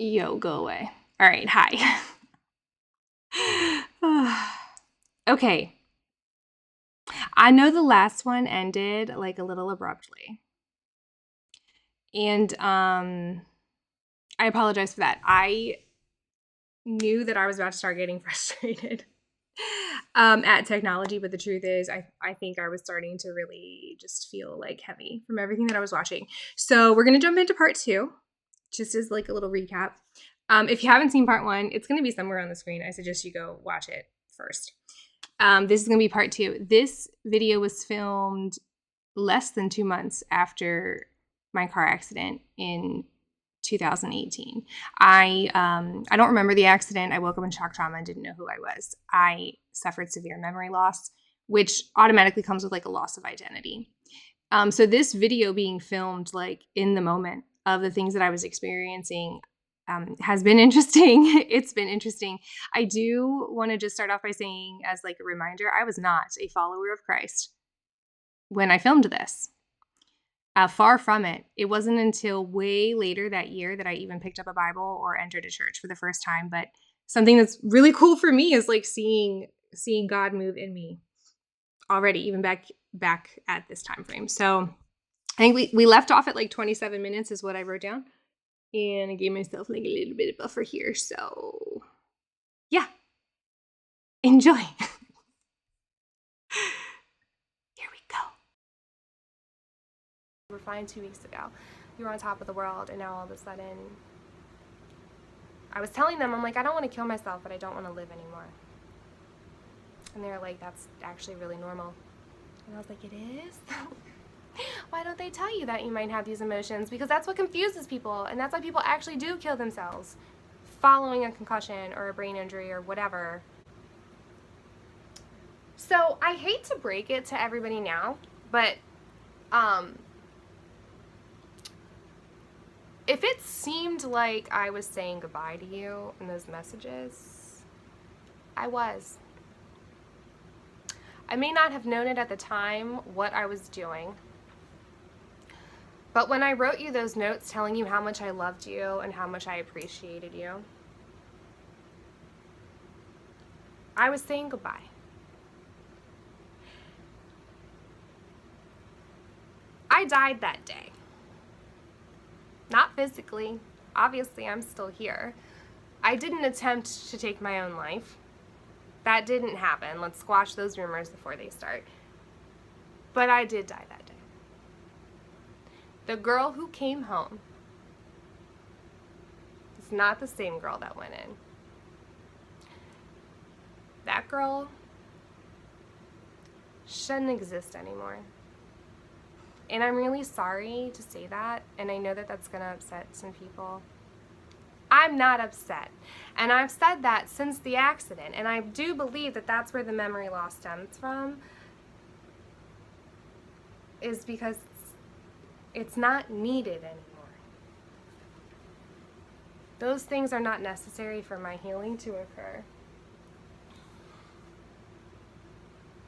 Yo, go away. All right, hi. Okay. I know the last one ended like a little abruptly. And I apologize for that. I knew that I was about to start getting frustrated at technology, but the truth is I think I was starting to really just feel like heavy from everything that I was watching. So we're gonna jump into part two, just as like a little recap. If you haven't seen part one, it's gonna be somewhere on the screen. I suggest you go watch it first. This is gonna be part two. This video was filmed less than 2 months after my car accident in 2018. I don't remember the accident. I woke up in shock trauma and didn't know who I was. I suffered severe memory loss, which automatically comes with like a loss of identity. So this video being filmed like in the moment of the things that I was experiencing has been interesting. It's been interesting. I do want to just start off by saying, as like a reminder, I was not a follower of Christ when I filmed this. Far from it. It wasn't until way later that year that I even picked up a Bible or entered a church for the first time. But something that's really cool for me is like seeing God move in me already, even back at this time frame. So I think we left off at like 27 minutes is what I wrote down. And I gave myself like a little bit of buffer here. So yeah, enjoy. Here we go. We were fine 2 weeks ago. You were on top of the world, and now all of a sudden, I was telling them, I'm like, I don't want to kill myself, but I don't want to live anymore. And they're like, that's actually really normal. And I was like, it is? Why don't they tell you that you might have these emotions? Because that's what confuses people, and that's why people actually do kill themselves following a concussion or a brain injury or whatever. So I hate to break it to everybody now, but if it seemed like I was saying goodbye to you in those messages, I was. I may not have known it at the time what I was doing, but when I wrote you those notes telling you how much I loved you and how much I appreciated you, I was saying goodbye. I died that day. Not physically. Obviously, I'm still here. I didn't attempt to take my own life. That didn't happen. Let's squash those rumors before they start. But I did die that day. The girl who came home is not the same girl that went in. That girl shouldn't exist anymore. And I'm really sorry to say that, and I know that that's going to upset some people. I'm not upset. And I've said that since the accident, and I do believe that that's where the memory loss stems from, is because it's not needed anymore. Those things are not necessary for my healing to occur.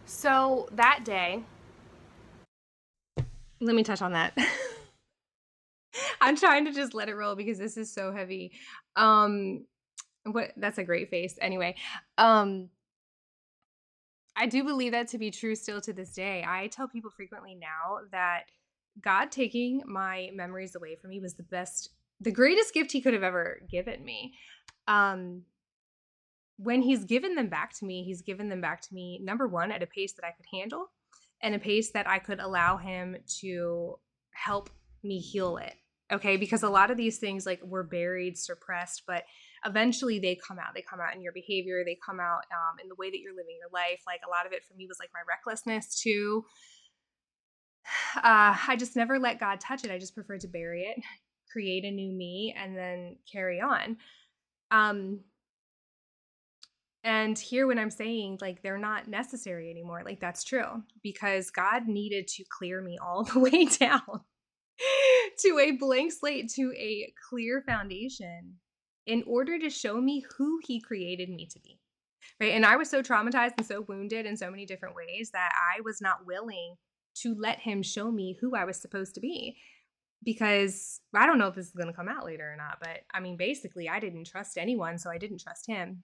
So that day, let me touch on that. I'm trying to just let it roll because this is so heavy. That's a great face. Anyway, I do believe that to be true still to this day. I tell people frequently now that God taking my memories away from me was the greatest gift he could have ever given me. When he's given them back to me, he's given them back to me, number one, at a pace that I could handle and a pace that I could allow him to help me heal it. Okay, because a lot of these things like were buried, suppressed, but eventually they come out. They come out in your behavior. They come out in the way that you're living your life. Like a lot of it for me was like my recklessness too. I just never let God touch it. I just preferred to bury it, create a new me, and then carry on. And here when I'm saying like they're not necessary anymore, like that's true because God needed to clear me all the way down to a blank slate, to a clear foundation in order to show me who he created me to be. Right. And I was so traumatized and so wounded in so many different ways that I was not willing to let him show me who I was supposed to be. because I don't know if this is going to come out later or not, but I mean, basically, I didn't trust anyone, so I didn't trust him.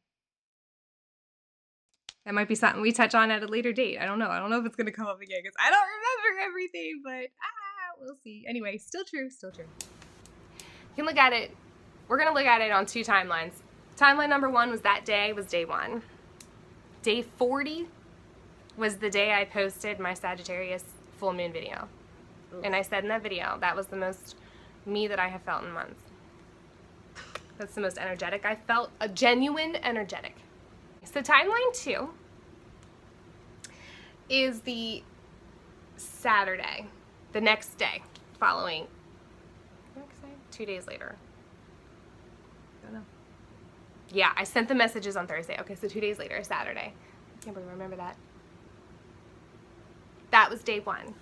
That might be something we touch on at a later date. I don't know. I don't know if it's going to come up again because I don't remember everything, but we'll see. Anyway, still true, still true. You can look at it. We're going to look at it on 2 timelines. Timeline number 1 was that day, was day 1. Day 40 was the day I posted my Sagittarius full moon video. Ooh. And I said in that video, that was the most me that I have felt in months. That's the most energetic I felt, a genuine energetic. So timeline 2 is the Saturday, the next day following, 2 days later. I don't know. Yeah, I sent the messages on Thursday. Okay, so 2 days later, Saturday. I can't believe I remember that. That was day 1.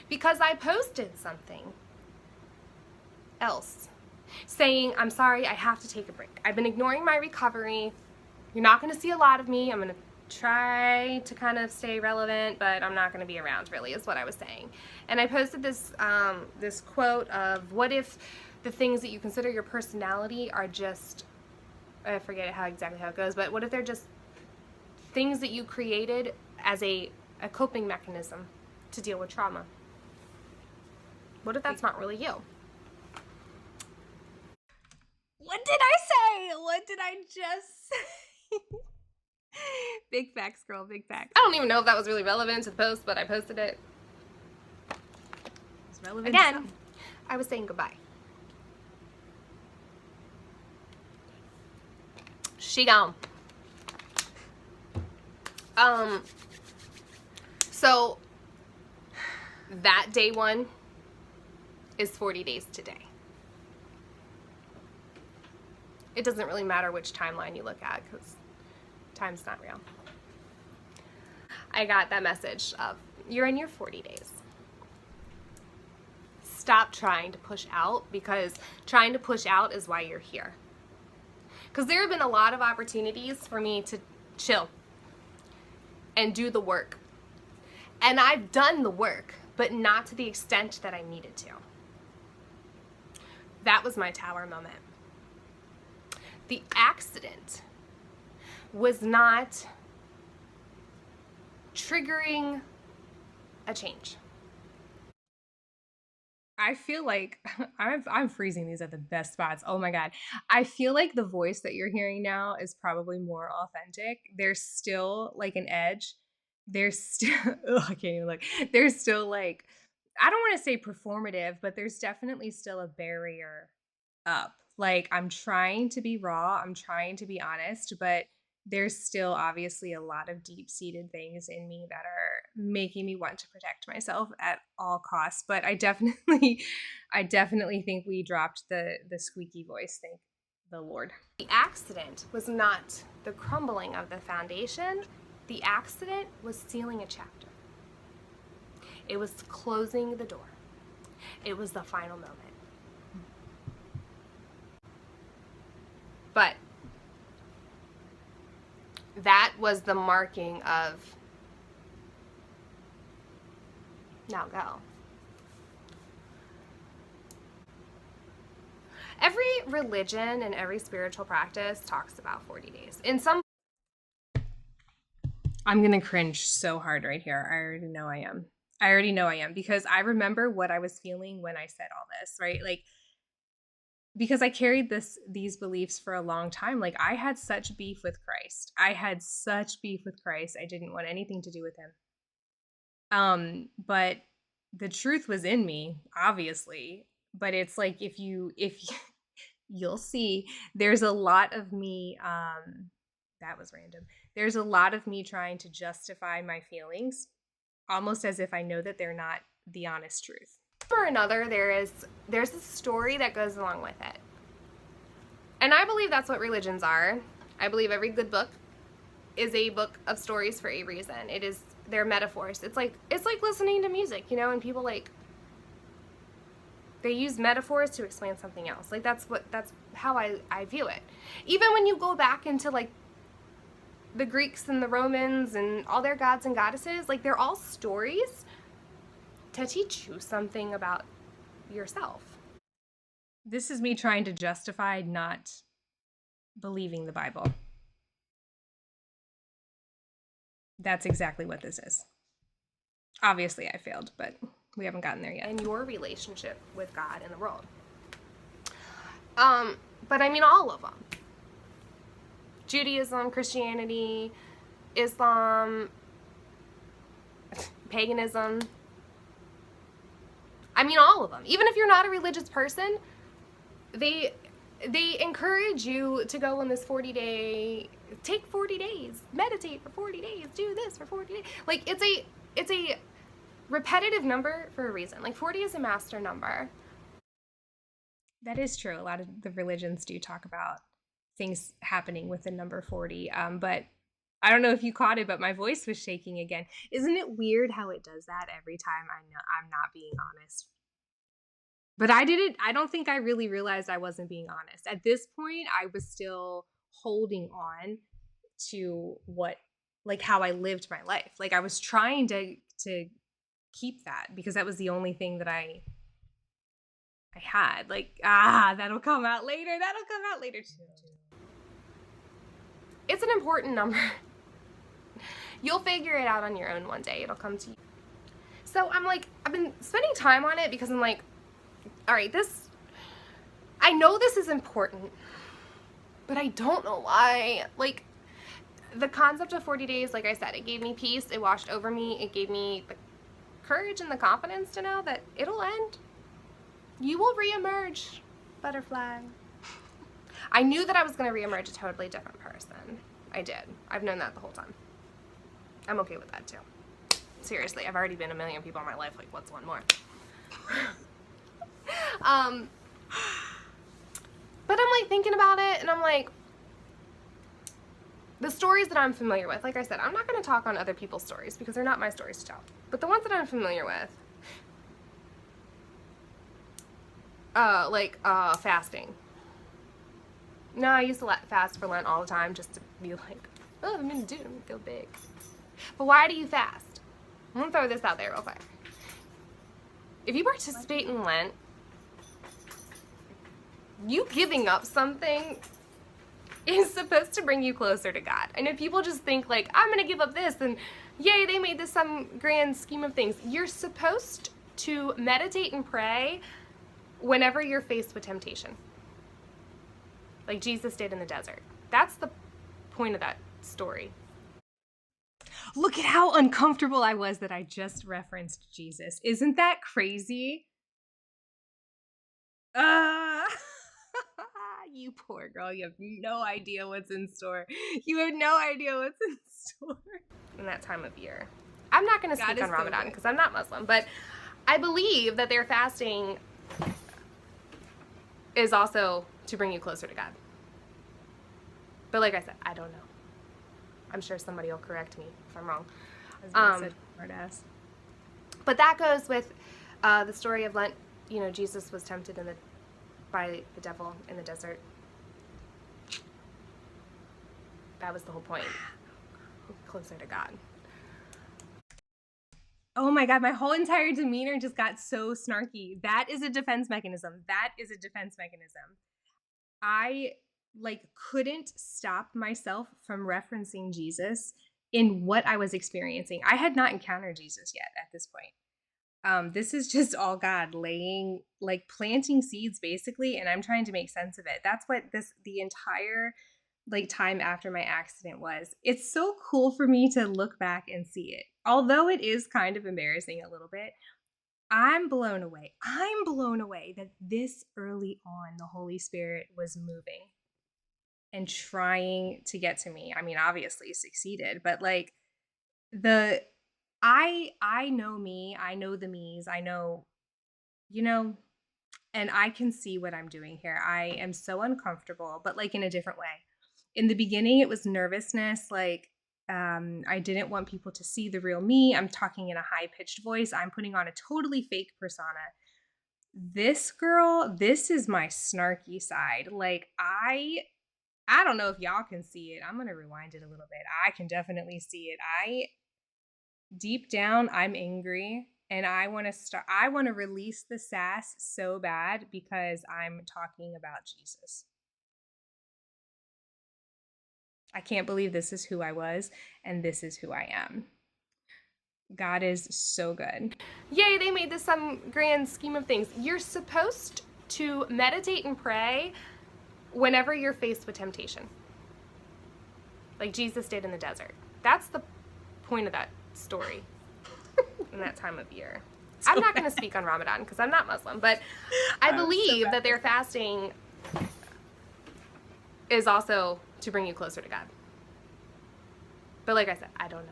Because I posted something else saying, I'm sorry, I have to take a break. I've been ignoring my recovery. You're not going to see a lot of me. I'm going to try to kind of stay relevant, but I'm not going to be around, really, is what I was saying. And I posted this this quote of, what if the things that you consider your personality are just, I forget exactly how it goes, but what if they're just things that you created as a coping mechanism to deal with trauma? What if that's not really you? What did I say? What did I just say? Big facts, girl, big facts. I don't even know if that was really relevant to the post, but I posted it. It's relevant again. I was saying goodbye. She gone. So that day 1 is 40 days today. It doesn't really matter which timeline you look at because time's not real. I got that message of, you're in your 40 days. Stop trying to push out, because trying to push out is why you're here. Because there have been a lot of opportunities for me to chill and do the work. And I've done the work, but not to the extent that I needed to. That was my tower moment. The accident was not triggering a change. I feel like I'm freezing these at the best spots. Oh my God. I feel like the voice that you're hearing now is probably more authentic. There's still like an edge. There's still, I can't even look. There's still like, I don't want to say performative, but there's definitely still a barrier up. Like, I'm trying to be raw. I'm trying to be honest, but there's still obviously a lot of deep-seated things in me that are making me want to protect myself at all costs. But I definitely think we dropped the squeaky voice. Thank the Lord. The accident was not the crumbling of the foundation. The accident was sealing a chapter. It was closing the door. It was the final moment. But that was the marking of, now go. Every religion and every spiritual practice talks about 40 days. In some, I'm going to cringe so hard right here. I already know I am because I remember what I was feeling when I said all this, right? Like, because I carried these beliefs for a long time. Like, I had such beef with Christ. I didn't want anything to do with him. But the truth was in me, obviously. But it's like, if you'll see, there's a lot of me, that was random. There's a lot of me trying to justify my feelings, almost as if I know that they're not the honest truth. For another, there's a story that goes along with it. And I believe that's what religions are. I believe every good book is a book of stories for a reason. They're metaphors. It's like listening to music, and people they use metaphors to explain something else. Like, that's how I view it. Even when you go back into like the Greeks and the Romans and all their gods and goddesses, like, they're all stories to teach you something about yourself. This is me trying to justify not believing the Bible. That's exactly what this is. Obviously, I failed, but we haven't gotten there yet. And your relationship with God and the world. But I mean, all of them. Judaism, Christianity, Islam, paganism. I mean, all of them. Even if you're not a religious person, they encourage you to go on this 40-day, take 40 days, meditate for 40 days, do this for 40 days. Like, it's a repetitive number for a reason. Like, 40 is a master number. That is true. A lot of the religions do talk about things happening with the number 40. But I don't know if you caught it, but my voice was shaking again. Isn't it weird how it does that every time I know I'm not being honest? But I don't think I really realized I wasn't being honest. At this point, I was still holding on to how I lived my life. Like, I was trying to keep that because that was the only thing that I had. Like, that'll come out later. That'll come out later too. It's an important number. You'll figure it out on your own one day. It'll come to you. So I've been spending time on it because I'm like, all right, I know this is important, but I don't know why. Like, the concept of 40 days, like I said, it gave me peace. It washed over me. It gave me the courage and the confidence to know that it'll end. You will reemerge, butterfly. I knew that I was going to reemerge a totally different person. I did. I've known that the whole time. I'm okay with that too. Seriously, I've already been a million people in my life. Like, what's one more? But I'm like thinking about it, and I'm like, the stories that I'm familiar with, like I said, I'm not going to talk on other people's stories because they're not my stories to tell. But the ones that I'm familiar with, fasting. No, I used to fast for Lent all the time just to be like, oh, I'm gonna do it, I'm gonna feel big. But why do you fast? I'm gonna throw this out there real quick. If you participate in Lent, you giving up something is supposed to bring you closer to God. I know people just think like, I'm gonna give up this, and yay, they made this some grand scheme of things. You're supposed to meditate and pray whenever you're faced with temptation, like Jesus did in the desert. That's the point of that story. Look at how uncomfortable I was that I just referenced Jesus. Isn't that crazy? You poor girl. You have no idea what's in store. You have no idea what's in store. In that time of year. I'm not going to speak on Ramadan because I'm not Muslim, but I believe that their fasting is also to bring you closer to God. But like I said, I don't know. I'm sure somebody will correct me if I'm wrong. But that goes with the story of Lent. You know, Jesus was tempted by the devil in the desert. That was the whole point. Closer to God. Oh my God, my whole entire demeanor just got so snarky. That is a defense mechanism. I couldn't stop myself from referencing Jesus in what I was experiencing. I had not encountered Jesus yet at this point. This is just all God planting seeds basically, and I'm trying to make sense of it. That's what the entire time after my accident was. It's so cool for me to look back and see it. Although it is kind of embarrassing a little bit, I'm blown away. I'm blown away that this early on the Holy Spirit was moving and trying to get to me. I mean, obviously succeeded, but I know me, I know the me's, I know, and I can see what I'm doing here. I am so uncomfortable, but in a different way. In the beginning, it was nervousness. I didn't want people to see the real me. I'm talking in a high-pitched voice. I'm putting on a totally fake persona. This girl, this is my snarky side. I don't know if y'all can see it. I'm going to rewind it a little bit. I can definitely see it. Deep down, I'm angry. And I want to release the sass so bad because I'm talking about Jesus. I can't believe this is who I was and this is who I am. God is so good. Yay, they made this some grand scheme of things. You're supposed to meditate and pray whenever you're faced with temptation, like Jesus did in the desert. That's the point of that story in that time of year. I'm not going to speak on Ramadan because I'm not Muslim, but I believe that their fasting is also to bring you closer to God. But like I said, I don't know.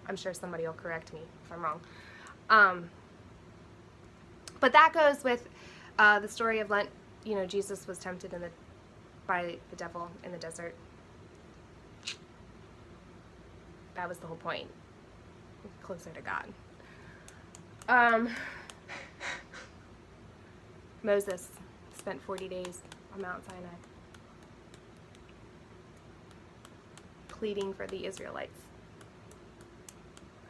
I'm sure somebody will correct me if I'm wrong. But that goes with the story of Lent. You know, Jesus was tempted by the devil in the desert. That was the whole point. Closer to God. Moses spent 40 days on Mount Sinai pleading for the Israelites.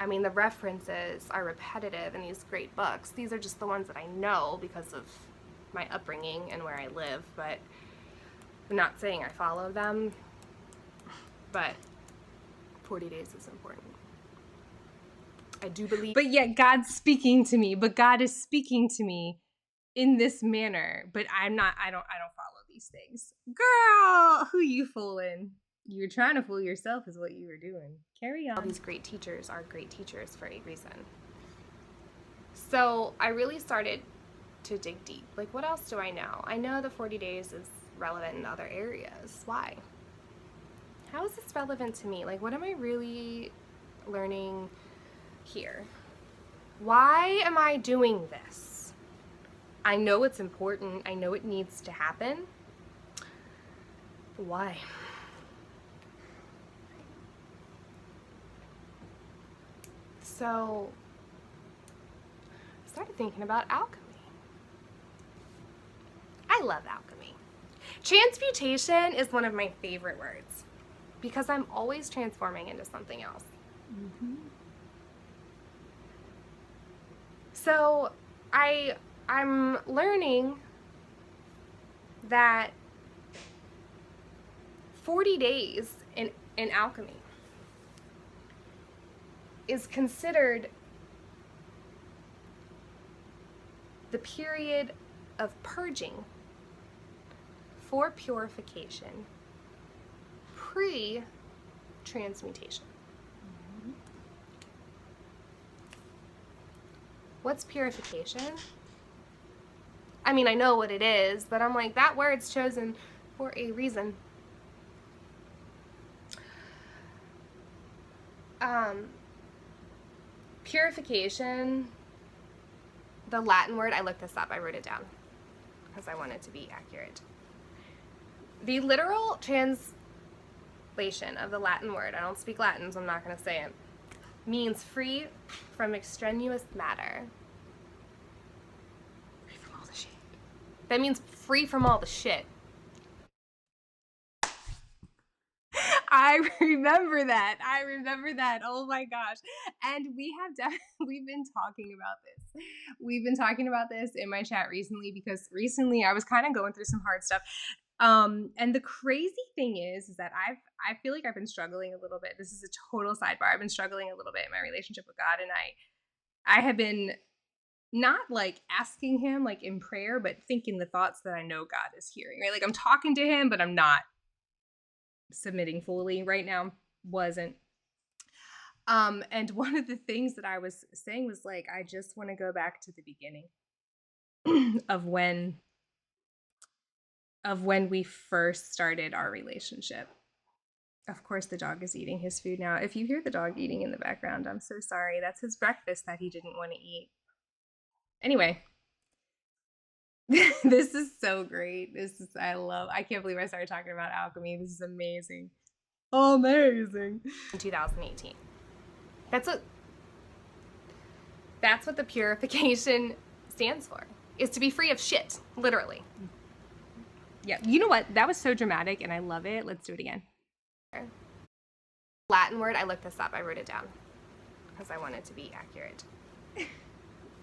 I mean, the references are repetitive in these great books. These are just the ones that I know because of my upbringing and where I live, but I'm not saying I follow them, but 40 days is important. I do believe. But yet God's speaking to me, but God is speaking to me in this manner, but I don't follow these things. Girl, who you fooling? You were trying to fool yourself is what you were doing. Carry on. All these great teachers are great teachers for a reason. So I really started to dig deep. Like, what else do I know? I know the 40 days is relevant in other areas. Why? How is this relevant to me? Like, what am I really learning here? Why am I doing this? I know it's important. I know it needs to happen. Why? So I started thinking about alchemy. I love alchemy. Transmutation is one of my favorite words because I'm always transforming into something else. Mm-hmm. So I'm learning that 40 days in alchemy is considered the period of purging for purification pre-transmutation. Mm-hmm. What's purification? I mean, I know what it is, but I'm like, that word's chosen for a reason. Purification, the Latin word, I looked this up, I wrote it down because I wanted to be accurate. The literal translation of the Latin word, I don't speak Latin, so I'm not going to say it, means free from extraneous matter. Free from all the shit. That means free from all the shit. I remember that. Oh my gosh. And we've been talking about this. We've been talking about this in my chat recently because recently I was kind of going through some hard stuff. And the crazy thing is that I feel like I've been struggling a little bit. This is a total sidebar. I've been struggling a little bit in my relationship with God, and I have been not like asking him like in prayer, but thinking the thoughts that I know God is hearing, right? Like I'm talking to him, but I'm not submitting fully right now. Wasn't. And one of the things that I was saying was like, I just want to go back to the beginning of when we first started our relationship. Of course, the dog is eating his food now. If you hear the dog eating in the background, I'm so sorry. That's his breakfast that he didn't want to eat. Anyway, this is so great. I can't believe I started talking about alchemy. This is amazing. Amazing. In 2018. That's what the purification stands for, is to be free of shit, literally. Yeah, you know what? That was so dramatic and I love it. Let's do it again. Latin word, I looked this up, I wrote it down because I wanted to be accurate.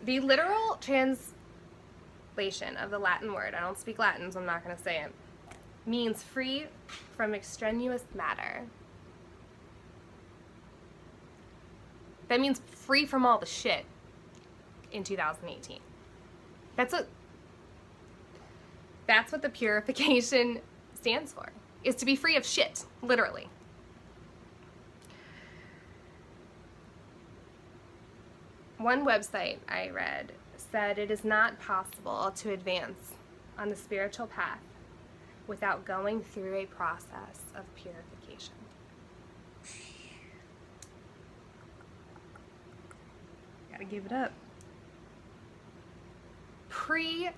The literal translation of the Latin word, I don't speak Latin, so I'm not going to say it, means free from extraneous matter. That means free from all the shit in 2018. That's what the purification stands for, is to be free of shit, literally. One website I read said it is not possible to advance on the spiritual path without going through a process of purification. Gotta give it up. Pre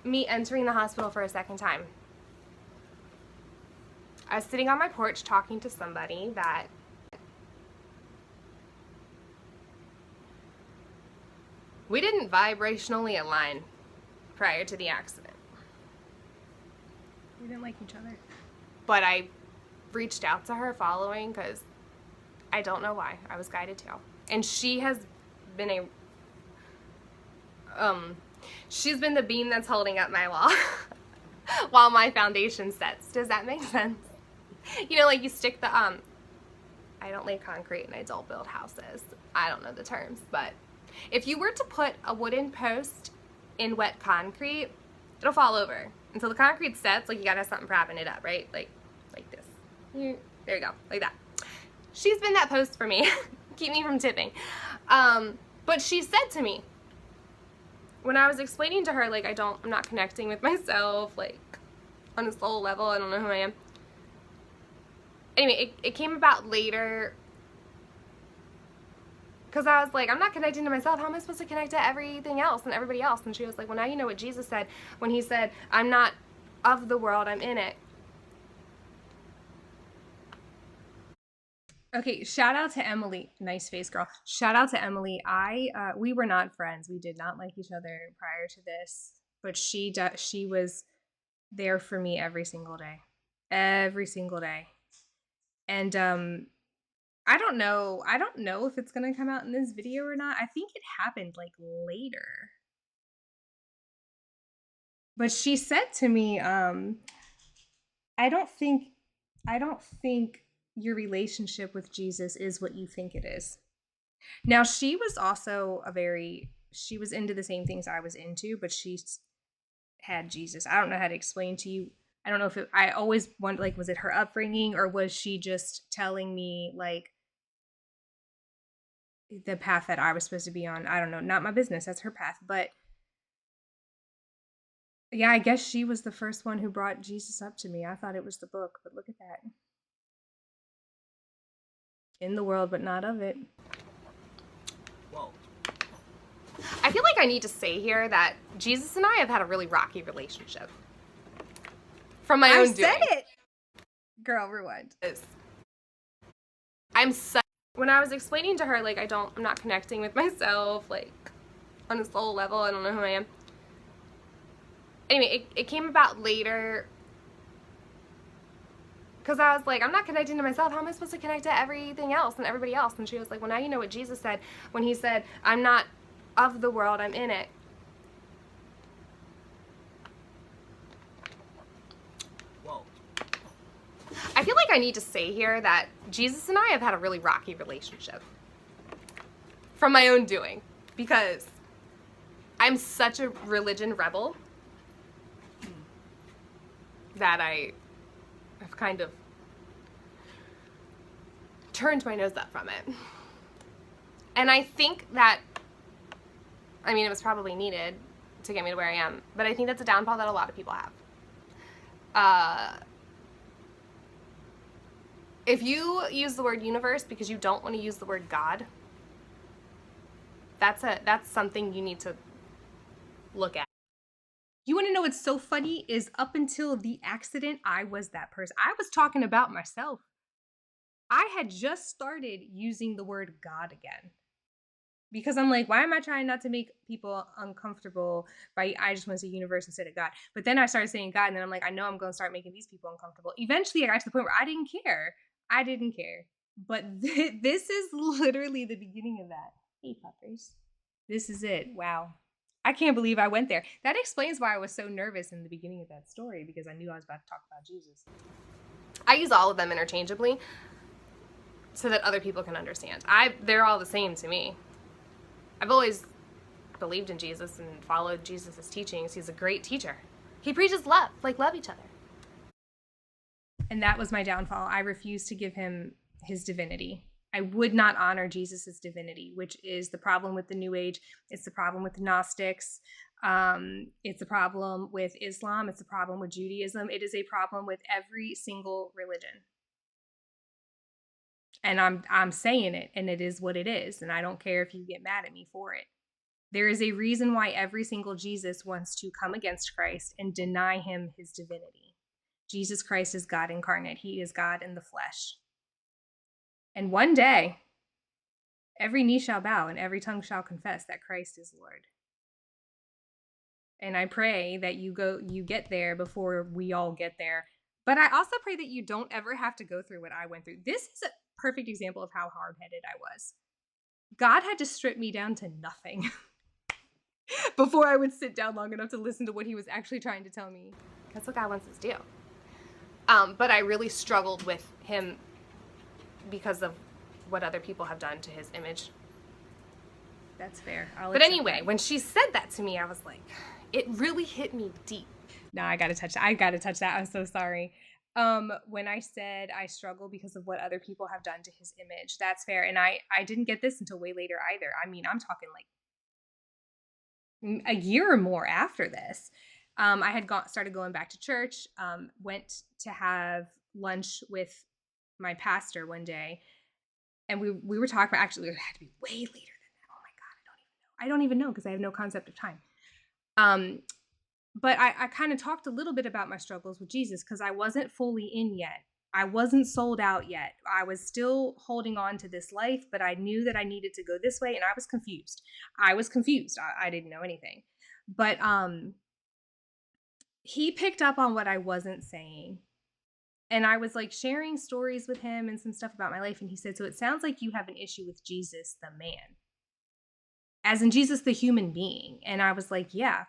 me entering the hospital for a second time, I was sitting on my porch talking to somebody that we didn't vibrationally align prior to the accident. We didn't like each other. But I reached out to her following because I don't know why. I was guided to. And she has been she's been the beam that's holding up my wall while my foundation sets. Does that make sense? You know, like you stick the, I don't lay concrete and I don't build houses. I don't know the terms, but if you were to put a wooden post in wet concrete, it'll fall over. Until the concrete sets, like you gotta have something propping it up, right? Like this. There you go, like that. She's been that post for me. Keep me from tipping. But she said to me, when I was explaining to her, like, I'm not connecting with myself, like, on a soul level, I don't know who I am. Anyway, it came about later, because I was like, I'm not connecting to myself, how am I supposed to connect to everything else and everybody else? And she was like, well, now you know what Jesus said when he said, I'm not of the world, I'm in it. Okay, shout out to Emily. Nice face, girl. Shout out to Emily. We were not friends. We did not like each other prior to this, but she was there for me every single day. Every single day. And I don't know if it's going to come out in this video or not. I think it happened like later. But she said to me, I don't think your relationship with Jesus is what you think it is. Now, she was also she was into the same things I was into, but she had Jesus. I don't know how to explain to you. I don't know if I always wondered, like, was it her upbringing or was she just telling me, like, the path that I was supposed to be on? I don't know. Not my business. That's her path. But yeah, I guess she was the first one who brought Jesus up to me. I thought it was the book, but look at that. In the world, but not of it. Whoa. I feel like I need to say here that Jesus and I have had a really rocky relationship. From my own doing. I said it! Girl, rewind. When I was explaining to her, like, I'm not connecting with myself, like, on a soul level, I don't know who I am. Anyway, it came about later, because I was like, I'm not connecting to myself. How am I supposed to connect to everything else and everybody else? And she was like, well, now you know what Jesus said when he said, I'm not of the world, I'm in it. Whoa. I feel like I need to say here that Jesus and I have had a really rocky relationship. From my own doing. Because I'm such a religion rebel that I've kind of turned my nose up from it. And I think that, I mean, it was probably needed to get me to where I am, but I think that's a downfall that a lot of people have. If you use the word universe because you don't want to use the word God, that's something you need to look at. You want to know what's so funny is up until the accident, I was that person. I was talking about myself. I had just started using the word God again. Because I'm like, why am I trying not to make people uncomfortable by, I just want to say universe instead of God. But then I started saying God, and then I'm like, I know I'm going to start making these people uncomfortable. Eventually, I got to the point where I didn't care. But this is literally the beginning of that. Hey, puppers. This is it. Wow. I can't believe I went there. That explains why I was so nervous in the beginning of that story, because I knew I was about to talk about Jesus. I use all of them interchangeably so that other people can understand. They're all the same to me. I've always believed in Jesus and followed Jesus' teachings. He's a great teacher. He preaches love, like love each other. And that was my downfall. I refused to give him his divinity. I would not honor Jesus' divinity, which is the problem with the New Age. It's the problem with the Gnostics. It's a problem with Islam. It's a problem with Judaism. It is a problem with every single religion. And I'm saying it, and it is what it is. And I don't care if you get mad at me for it. There is a reason why every single Jesus wants to come against Christ and deny him his divinity. Jesus Christ is God incarnate. He is God in the flesh. And one day, every knee shall bow and every tongue shall confess that Christ is Lord. And I pray that you get there before we all get there. But I also pray that you don't ever have to go through what I went through. This is a perfect example of how hard-headed I was. God had to strip me down to nothing before I would sit down long enough to listen to what he was actually trying to tell me. That's what God wants us to do. But I really struggled with him because of what other people have done to his image. That's fair. But anyway, when she said that to me, I was like, it really hit me deep. No, I gotta touch that. I'm so sorry. When I said I struggle because of what other people have done to his image, that's fair. And I didn't get this until way later either. I mean, I'm talking like a year or more after this. I had started going back to church, went to have lunch with my pastor one day, and we were talking about, actually, it had to be way later than that. Oh my God, I don't even know because I have no concept of time. But I kind of talked a little bit about my struggles with Jesus because I wasn't fully in yet. I wasn't sold out yet. I was still holding on to this life, but I knew that I needed to go this way, and I was confused. I didn't know anything. But he picked up on what I wasn't saying. And I was like sharing stories with him and some stuff about my life. And he said, so it sounds like you have an issue with Jesus, the man, as in Jesus, the human being. And I was like, yeah,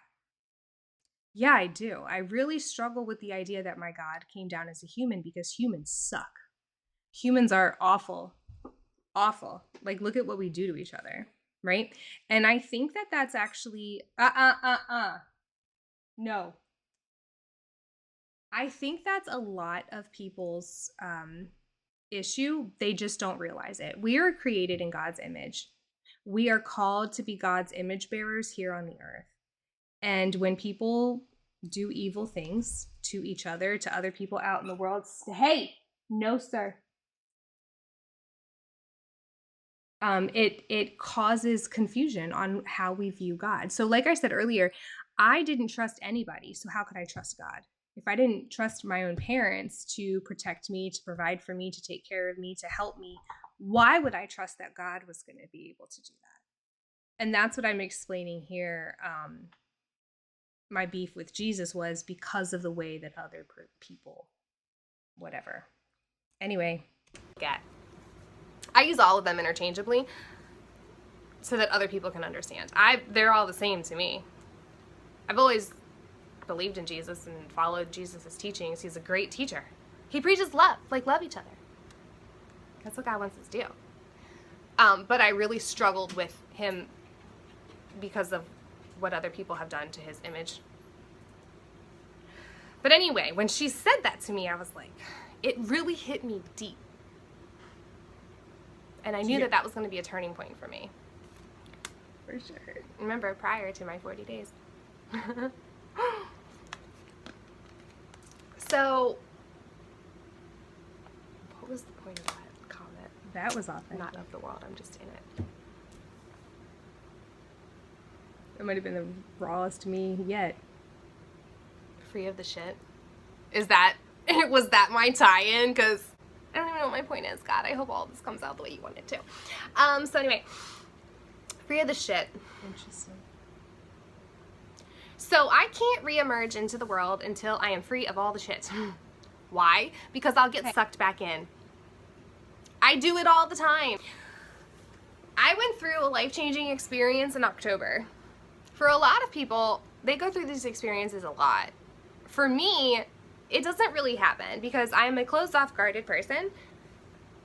I do. I really struggle with the idea that my God came down as a human because humans suck. Humans are awful, awful. Like, look at what we do to each other. Right. And I think that that's actually, no. I think that's a lot of people's issue. They just don't realize it. We are created in God's image. We are called to be God's image bearers here on the earth. And when people do evil things to each other, to other people out in the world, hey, no, sir. It causes confusion on how we view God. So like I said earlier, I didn't trust anybody. So how could I trust God? If I didn't trust my own parents to protect me, to provide for me, to take care of me, to help me, why would I trust that God was going to be able to do that? And that's what I'm explaining here. My beef with Jesus was because of the way that other people, whatever. Anyway. I use all of them interchangeably so that other people can understand. They're all the same to me. I've always believed in Jesus and followed Jesus' teachings. He's a great teacher. He preaches love, like love each other. That's what God wants us to do. But I really struggled with him because of what other people have done to his image. But anyway, when she said that to me, I was like, it really hit me deep. And I knew that was going to be a turning point for me. For sure. Remember, prior to my 40 days. So, what was the point of that comment? That was authentic. Not of the world, I'm just in it. It might have been the rawest to me yet. Free of the shit. Was that my tie-in? Because I don't even know what my point is. God, I hope all this comes out the way you want it to. So anyway, free of the shit. Interesting. So I can't reemerge into the world until I am free of all the shit. Why? Because I'll get sucked back in. I do it all the time. I went through a life-changing experience in October. For a lot of people, they go through these experiences a lot. For me, it doesn't really happen because I'm a closed-off, guarded person,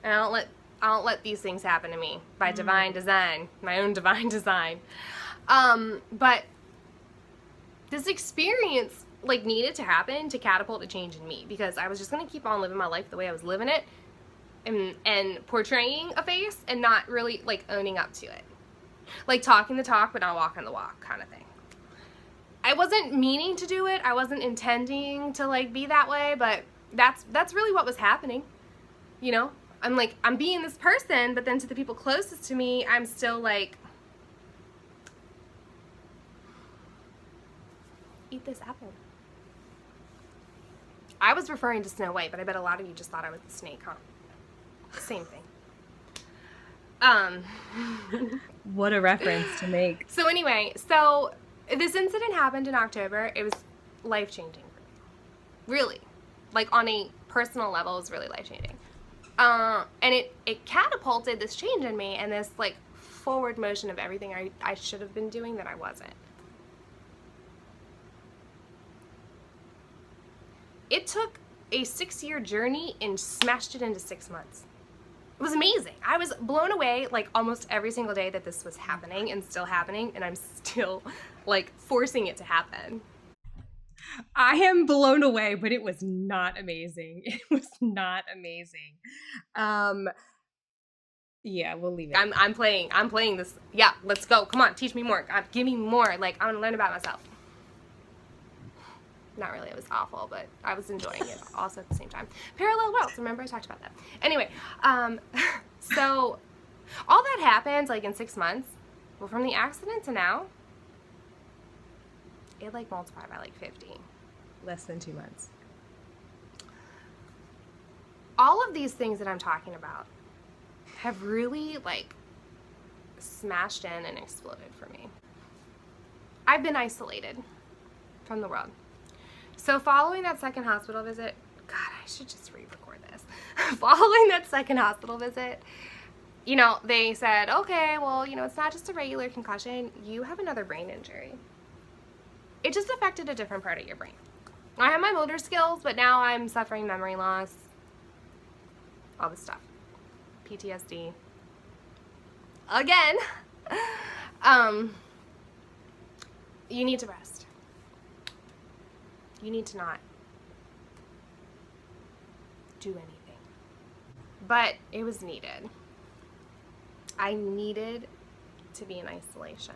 and I don't let these things happen to me by divine design, my own divine design. But this experience like needed to happen to catapult a change in me, because I was just gonna keep on living my life the way I was living it, and portraying a face and not really like owning up to it, like talking the talk but not walking the walk kind of thing. I wasn't meaning to do it. I wasn't intending to like be that way, but that's really what was happening. You know, I'm being this person, but then to the people closest to me, I'm still like, eat this apple. I was referring to Snow White, but I bet a lot of you just thought I was the snake, huh? Same thing. What a reference to make. So anyway, so this incident happened in October. It was life-changing for me. Really. Like on a personal level, it was really life-changing. And it catapulted this change in me and this like forward motion of everything I should have been doing that I wasn't. It took a 6-year journey and smashed it into 6 months. It was amazing. I was blown away like almost every single day that this was happening and still happening, and I'm still like forcing it to happen. I am blown away, but it was not amazing. It was not amazing. Yeah, we'll leave it. I'm playing this. Yeah, let's go. Come on, teach me more. Give me more. Like, I want to learn about myself. Not really, it was awful, but I was enjoying it also at the same time. Parallel worlds, remember I talked about that. Anyway, so all that happened like in 6 months. Well, from the accident to now, it like multiplied by like 50. Less than 2 months. All of these things that I'm talking about have really like smashed in and exploded for me. I've been isolated from the world. So following that second hospital visit, God, I should just re-record this. Following that second hospital visit, you know, they said, okay, well, you know, it's not just a regular concussion. You have another brain injury. It just affected a different part of your brain. I have my motor skills, but now I'm suffering memory loss, all this stuff, PTSD. Again, you need to rest. You need to not do anything. But it was needed. I needed to be in isolation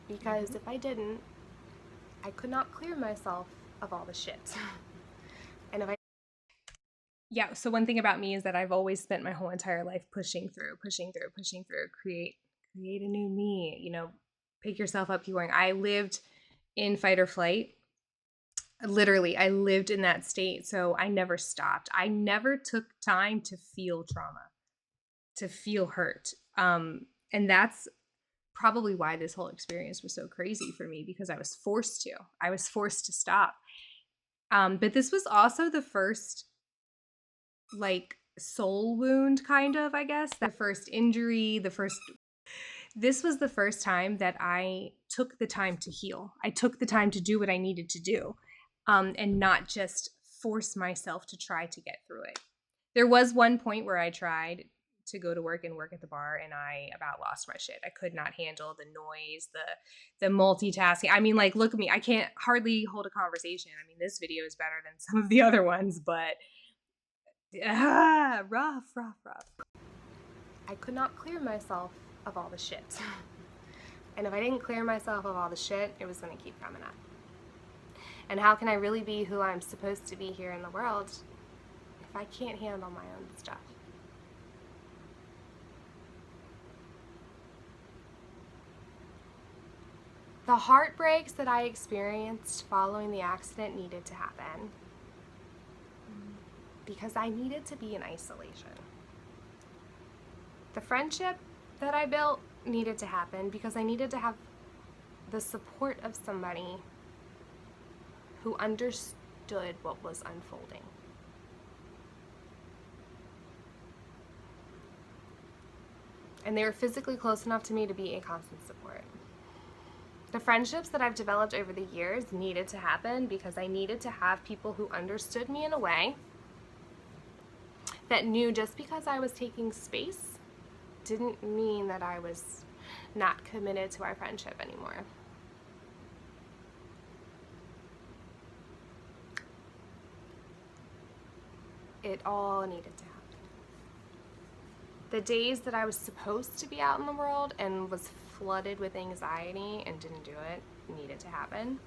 because if I didn't, I could not clear myself of all the shit. And if I... Yeah, so one thing about me is that I've always spent my whole entire life pushing through, create a new me, you know, pick yourself up, keep going. I lived in fight or flight. Literally, I lived in that state, so I never stopped. I never took time to feel trauma, to feel hurt. And that's probably why this whole experience was so crazy for me, because I was forced to. I was forced to stop. But this was also the first, like, soul wound, kind of, I guess. The first injury, this was the first time that I took the time to heal. I took the time to do what I needed to do. And not just force myself to try to get through it. There was one point where I tried to go to work and work at the bar, and I about lost my shit. I could not handle the noise, the multitasking. I mean, like, look at me. I can't hardly hold a conversation. I mean, this video is better than some of the other ones, but rough. I could not clear myself of all the shit. And if I didn't clear myself of all the shit, it was going to keep coming up. And how can I really be who I'm supposed to be here in the world if I can't handle my own stuff? The heartbreaks that I experienced following the accident needed to happen because I needed to be in isolation. The friendship that I built needed to happen because I needed to have the support of somebody who understood what was unfolding. and they were physically close enough to me to be a constant support. The friendships that I've developed over the years needed to happen because I needed to have people who understood me in a way that knew just because I was taking space didn't mean that I was not committed to our friendship anymore. It all needed to happen. The days that I was supposed to be out in the world and was flooded with anxiety and didn't do it needed to happen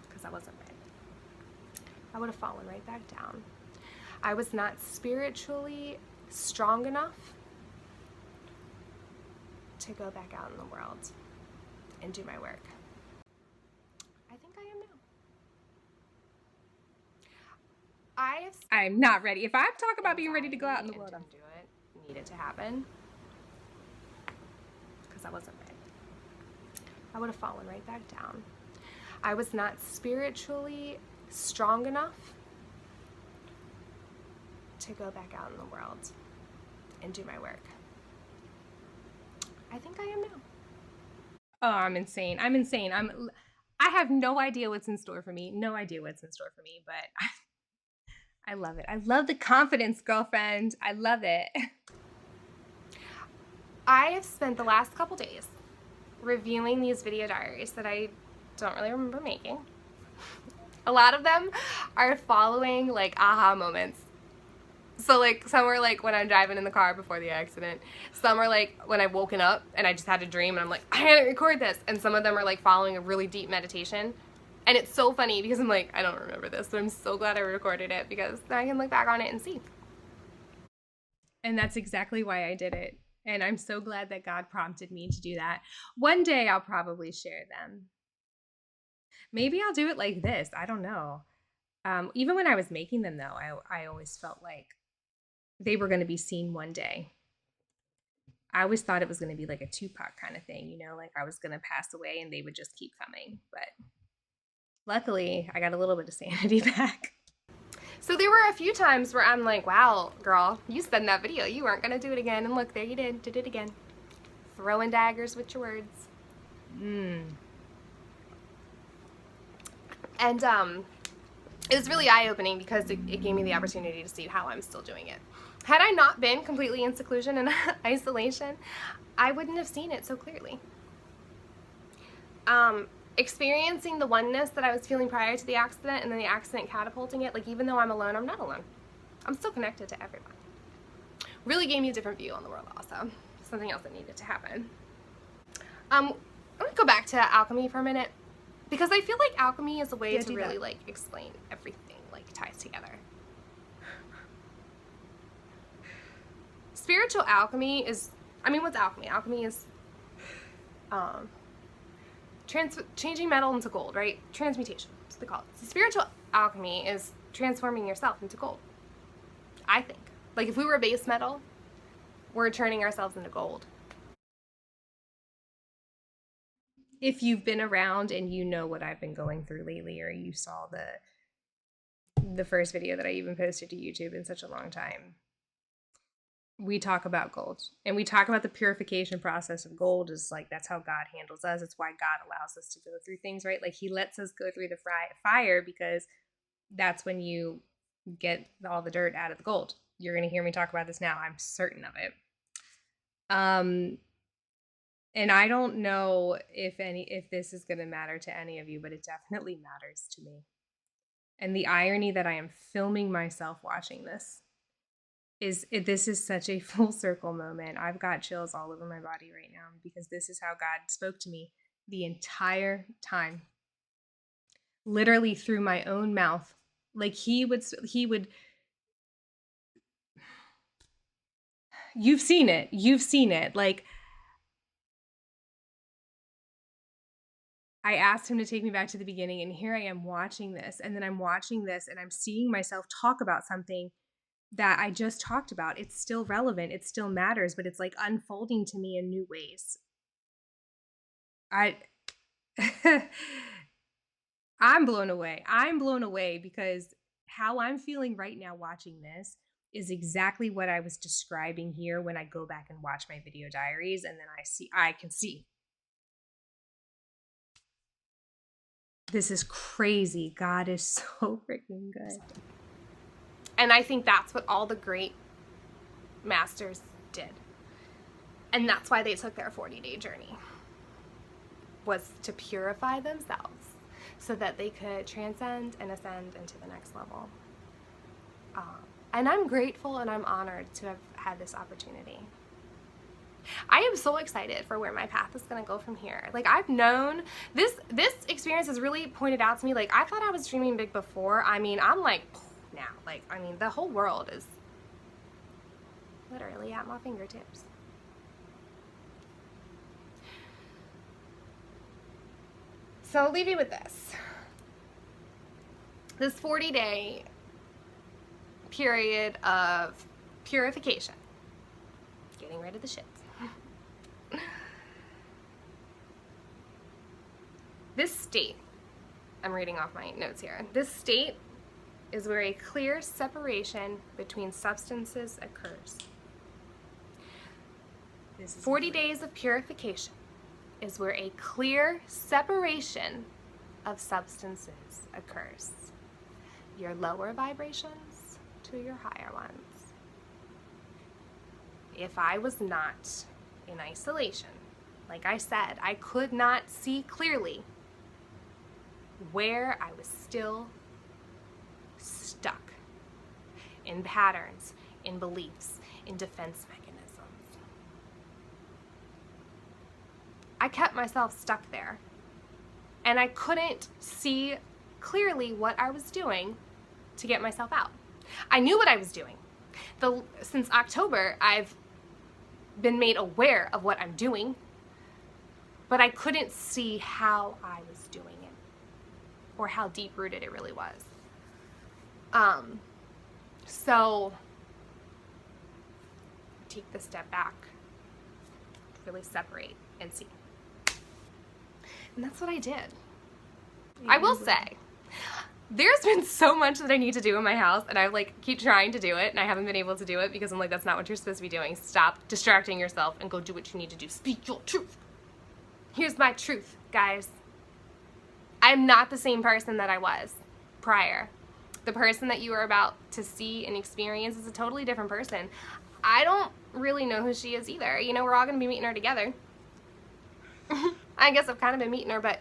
because I wasn't ready. I would have fallen right back down. I was not spiritually strong enough to go back out in the world and do my work. I think I am now. I'm not ready. If I'm talking about being ready to go out in the world, I'm do it. Needed to happen because I wasn't ready. I would have fallen right back down. I was not spiritually strong enough to go back out in the world and do my work. I think I am now. Oh, I'm insane. I have no idea what's in store for me. But I love it. I love the confidence, girlfriend. I love it. I have spent the last couple days reviewing these video diaries that I don't really remember making. A lot of them are following like aha moments. So like some are like when I'm driving in the car before the accident. Some are like when I've woken up and I just had a dream and I'm like, I gotta record this. And some of them are like following a really deep meditation. And it's so funny because I'm like, I don't remember this, but I'm so glad I recorded it because then I can look back on it and see. And that's exactly why I did it. And I'm so glad that God prompted me to do that. One day I'll probably share them. Maybe I'll do it like this. I don't know. Even when I was making them, though, I always felt like they were going to be seen one day. I always thought it was going to be like a Tupac kind of thing, you know, like I was going to pass away and they would just keep coming. But luckily, I got a little bit of sanity back. So there were a few times where I'm like, wow, girl, you said in that video you weren't going to do it again. And look, there you did it again. Throwing daggers with your words. And it was really eye-opening because it gave me the opportunity to see how I'm still doing it. Had I not been completely in seclusion and isolation, I wouldn't have seen it so clearly. Experiencing the oneness that I was feeling prior to the accident and then the accident catapulting it, like even though I'm alone, I'm not alone. I'm still connected to everyone. Really gave me a different view on the world also. Something else that needed to happen. I'm gonna go back to alchemy for a minute because I feel like alchemy is a way to really like explain everything, like ties together. Spiritual alchemy is, what's alchemy? Alchemy is changing metal into gold, right? Transmutation, that's what they call it. So spiritual alchemy is transforming yourself into gold, I think. Like if we were a base metal, we're turning ourselves into gold. If you've been around and you know what I've been going through lately, or you saw the first video that I even posted to YouTube in such a long time, we talk about gold and we talk about the purification process of gold. Is like, that's how God handles us. It's why God allows us to go through things, right? Like he lets us go through the fire because that's when you get all the dirt out of the gold. You're going to hear me talk about this now. I'm certain of it. And I don't know if this is going to matter to any of you, but it definitely matters to me. And the irony that I am filming myself watching this this is such a full circle moment. I've got chills all over my body right now because this is how God spoke to me the entire time. Literally through my own mouth. Like he would you've seen it. Like I asked him to take me back to the beginning, and here I am watching this, and then I'm watching this and I'm seeing myself talk about something that I just talked about. It's still relevant, it still matters, but it's like unfolding to me in new ways. I'm blown away. I'm blown away because how I'm feeling right now watching this is exactly what I was describing here when I go back and watch my video diaries, and then I can see. This is crazy. God is so freaking good. And I think that's what all the great masters did. And that's why they took their 40-day journey, was to purify themselves so that they could transcend and ascend into the next level. And I'm grateful and I'm honored to have had this opportunity. I am so excited for where my path is going to go from here. Like, I've known this experience has really pointed out to me, like, I thought I was dreaming big before. I mean, I'm like, now, like, I mean, the whole world is literally at my fingertips. So I'll leave you with this. This 40-day period of purification, getting rid of the shits. This state, I'm reading off my notes here. This state is where a clear separation between substances occurs. 40 days of purification is where a clear separation of substances occurs. Your lower vibrations to your higher ones. If I was not in isolation, like I said, I could not see clearly where I was still stuck in patterns, in beliefs, in defense mechanisms. I kept myself stuck there, and I couldn't see clearly what I was doing to get myself out. I knew what I was doing. Since October, I've been made aware of what I'm doing, but I couldn't see how I was doing it or how deep-rooted it really was. So take the step back, really separate and see. And that's what I did. I will say, there's been so much that I need to do in my house, and I keep trying to do it, and I haven't been able to do it because I'm like, that's not what you're supposed to be doing. Stop distracting yourself and go do what you need to do. Speak your truth. Here's my truth, guys. I'm not the same person that I was prior. The person that you are about to see and experience is a totally different person. I don't really know who she is either. You know, we're all going to be meeting her together. I guess I've kind of been meeting her, but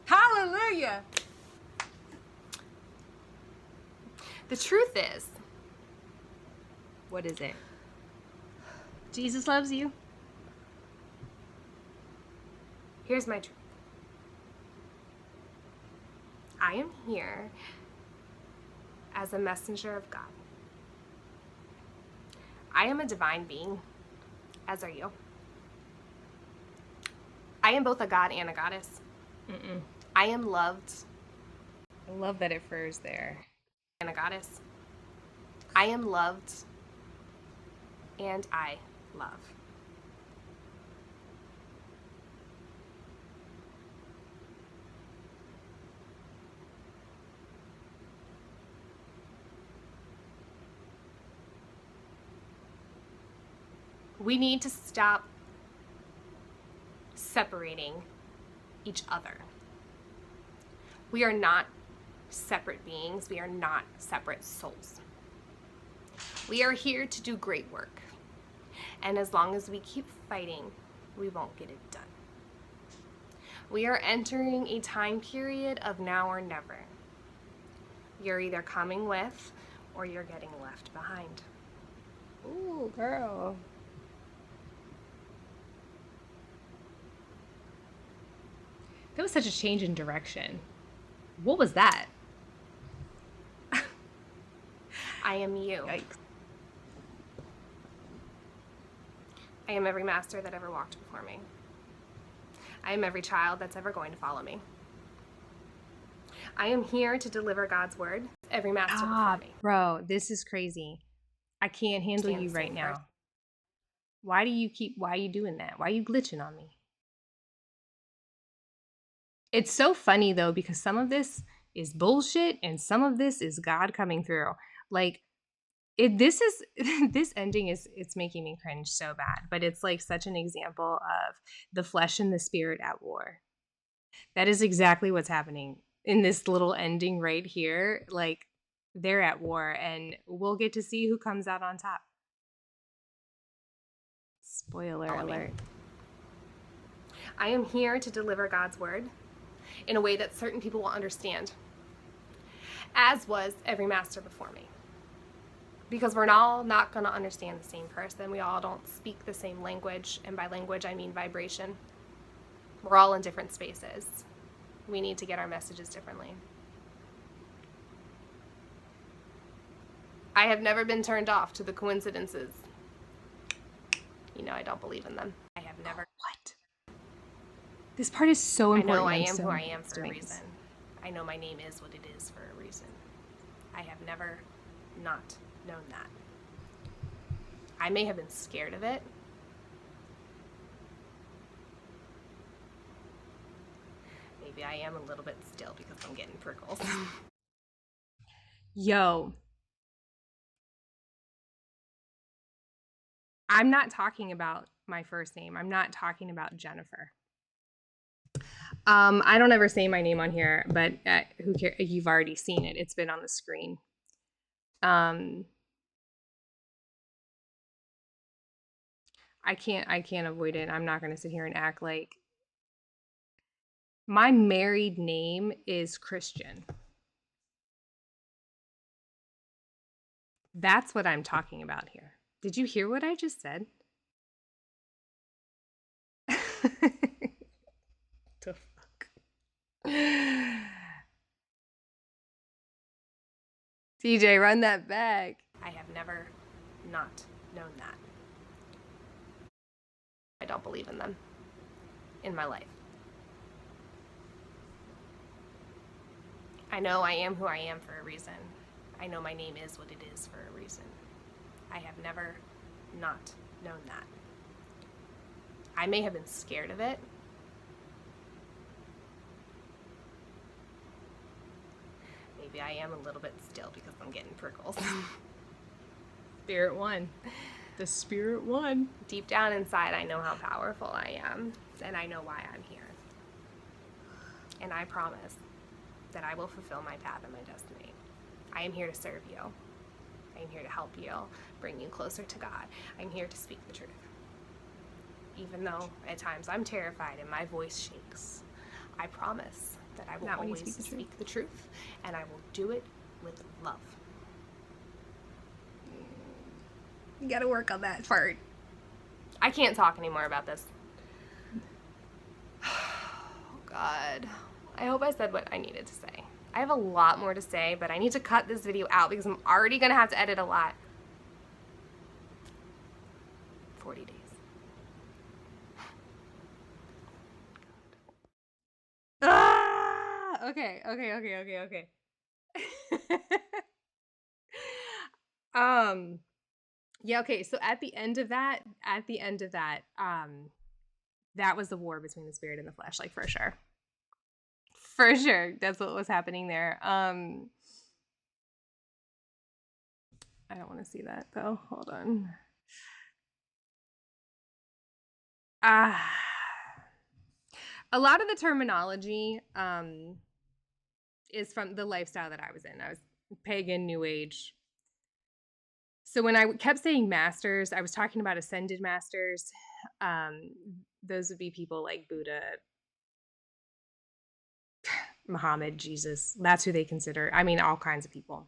hallelujah. The truth is, what is it? Jesus loves you. Here's my truth. I am here as a messenger of God. I am a divine being, as are you. I am both a god and a goddess. I am loved. I love that it furs there. And a goddess. I am loved and I love. We need to stop separating each other. We are not separate beings. We are not separate souls. We are here to do great work. And as long as we keep fighting, we won't get it done. We are entering a time period of now or never. You're either coming with or you're getting left behind. Ooh, girl. That was such a change in direction. What was that? I am you. Yikes. I am every master that ever walked before me. I am every child that's ever going to follow me. I am here to deliver God's word. Every master before me. Bro, this is crazy. I can't handle you right now. Why are you doing that? Why are you glitching on me? It's so funny though, because some of this is bullshit and some of this is God coming through. Like, this ending is, it's making me cringe so bad, but it's like such an example of the flesh and the spirit at war. That is exactly what's happening in this little ending right here. Like, they're at war, and we'll get to see who comes out on top. Spoiler alert. I am here to deliver God's word in a way that certain people will understand, as was every master before me. Because we're all not going to understand the same person. We all don't speak the same language, and by language I mean vibration. We're all in different spaces. We need to get our messages differently. I have never been turned off to the coincidences. You know I don't believe in them. I have never. What? This part is so important. I know I am who I am for a reason. I know my name is what it is for a reason. I have never not known that. I may have been scared of it. Maybe I am a little bit still because I'm getting prickles. Yo. I'm not talking about my first name. I'm not talking about Jennifer. I don't ever say my name on here, but who cares? You've already seen it. It's been on the screen. I can't avoid it. I'm not going to sit here and act like my married name is Christian. That's what I'm talking about here. Did you hear what I just said? The fuck? TJ, run that back. I have never not known that. I don't believe in them in my life. I know I am who I am for a reason. I know my name is what it is for a reason. I have never not known that. I may have been scared of it. Maybe I am a little bit still because I'm getting prickles. Spirit won. The spirit won. Deep down inside, I know how powerful I am, and I know why I'm here. And I promise that I will fulfill my path and my destiny. I am here to serve you. I am here to help you, bring you closer to God. I'm here to speak the truth. Even though at times I'm terrified and my voice shakes, I promise that I will always speak the truth, and I will do it with love. You gotta work on that part. I can't talk anymore about this. Oh, God. I hope I said what I needed to say. I have a lot more to say, but I need to cut this video out because I'm already going to have to edit a lot. 40 days. Ah! Okay. Yeah, okay. So at the end of that, that was the war between the spirit and the flesh, like for sure. For sure. That's what was happening there. I don't want to see that though. Hold on. A lot of the terminology is from the lifestyle that I was in. I was pagan, new age. So when I kept saying masters, I was talking about ascended masters. Those would be people like Buddha, Muhammad, Jesus. That's who they consider. I mean, all kinds of people.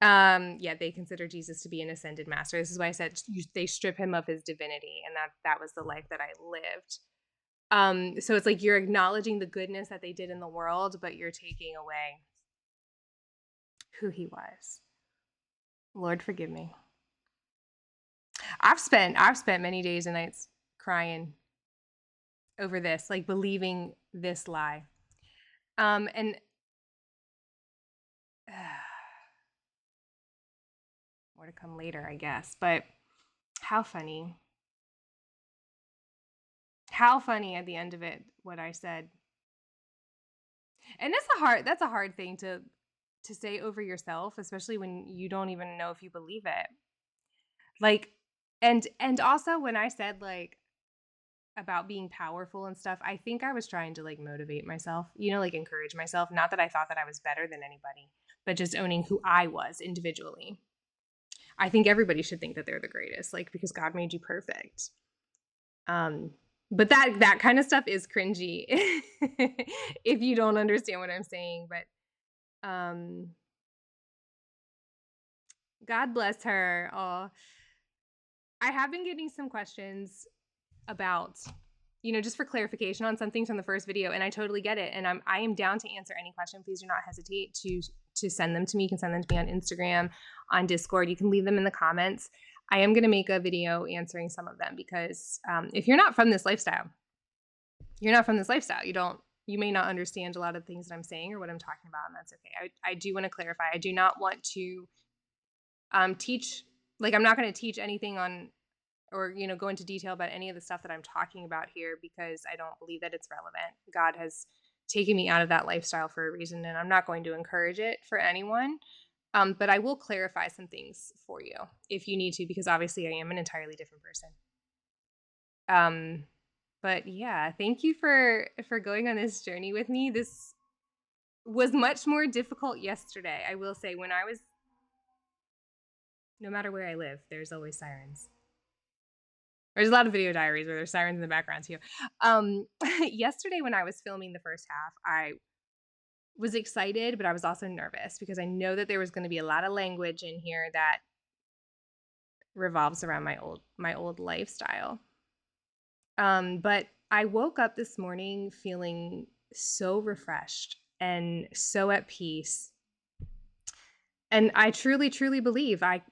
Yeah, they consider Jesus to be an ascended master. This is why I said they strip him of his divinity, and that was the life that I lived. So it's like you're acknowledging the goodness that they did in the world, but you're taking away who he was. Lord, forgive me. I've spent many days and nights crying over this, like believing this lie. And more to come later, I guess. But how funny. How funny at the end of it, what I said. And that's a hard thing to to say over yourself, especially when you don't even know if you believe it. Like, and also when I said like about being powerful and stuff, I think I was trying to like motivate myself, like encourage myself. Not that I thought that I was better than anybody, but just owning who I was individually. I think everybody should think that they're the greatest, like because God made you perfect. But that kind of stuff is cringy if you don't understand what I'm saying. But God bless her. Oh, I have been getting some questions about, just for clarification on some things from the first video, and I totally get it. And I am down to answer any question. Please do not hesitate to send them to me. You can send them to me on Instagram, on Discord. You can leave them in the comments. I am going to make a video answering some of them because if you're not from this lifestyle, you may not understand a lot of things that I'm saying or what I'm talking about, and that's okay. I do want to clarify. I do not want to teach, like I'm not going to teach anything on or go into detail about any of the stuff that I'm talking about here because I don't believe that it's relevant. God has taken me out of that lifestyle for a reason, and I'm not going to encourage it for anyone. But I will clarify some things for you if you need to, because obviously I am an entirely different person. But yeah, thank you for going on this journey with me. This was much more difficult yesterday. I will say, no matter where I live, there's always sirens. There's a lot of video diaries where there's sirens in the background too. Yesterday when I was filming the first half, I was excited, but I was also nervous because I know that there was going to be a lot of language in here that revolves around my old lifestyle. But I woke up this morning feeling so refreshed and so at peace. And I truly, truly believe I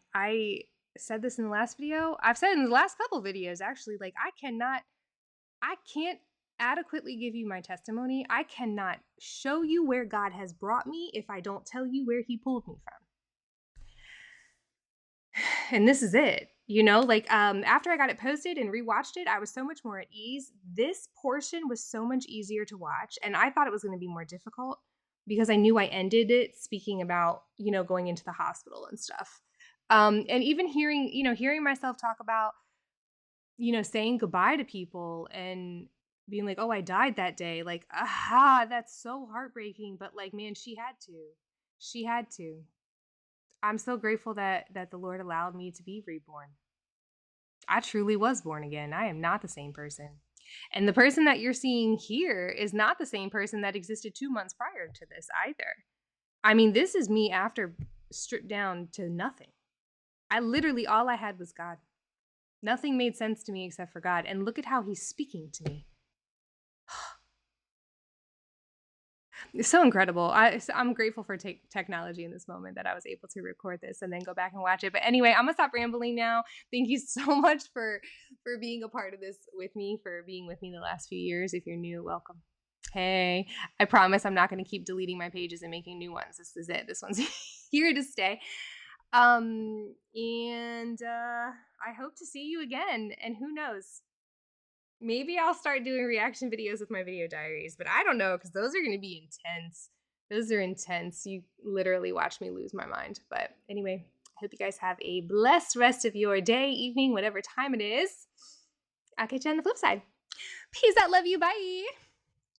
said this in the last video. I've said in the last couple videos, actually, like I can't adequately give you my testimony. I cannot show you where God has brought me if I don't tell you where he pulled me from. And this is it, after I got it posted and rewatched it, I was so much more at ease. This portion was so much easier to watch. And I thought it was going to be more difficult because I knew I ended it speaking about, going into the hospital and stuff. And even hearing myself talk about, saying goodbye to people and being like, oh, I died that day. Like, that's so heartbreaking. But like, man, she had to. I'm so grateful that the Lord allowed me to be reborn. I truly was born again. I am not the same person. And the person that you're seeing here is not the same person that existed 2 months prior to this either. I mean, this is me after stripped down to nothing. All I had was God. Nothing made sense to me except for God. And look at how he's speaking to me. It's so incredible. I'm grateful for technology in this moment that I was able to record this and then go back and watch it. But anyway, I'm gonna stop rambling now. Thank you so much for being a part of this with me, for being with me the last few years. If you're new, welcome. Hey, I promise I'm not going to keep deleting my pages and making new ones. This is it. This one's here to stay. And I hope to see you again. And who knows? Maybe I'll start doing reaction videos with my video diaries, but I don't know because those are going to be intense. Those are intense. You literally watch me lose my mind. But anyway, I hope you guys have a blessed rest of your day, evening, whatever time it is. I'll catch you on the flip side. Peace out. Love you. Bye.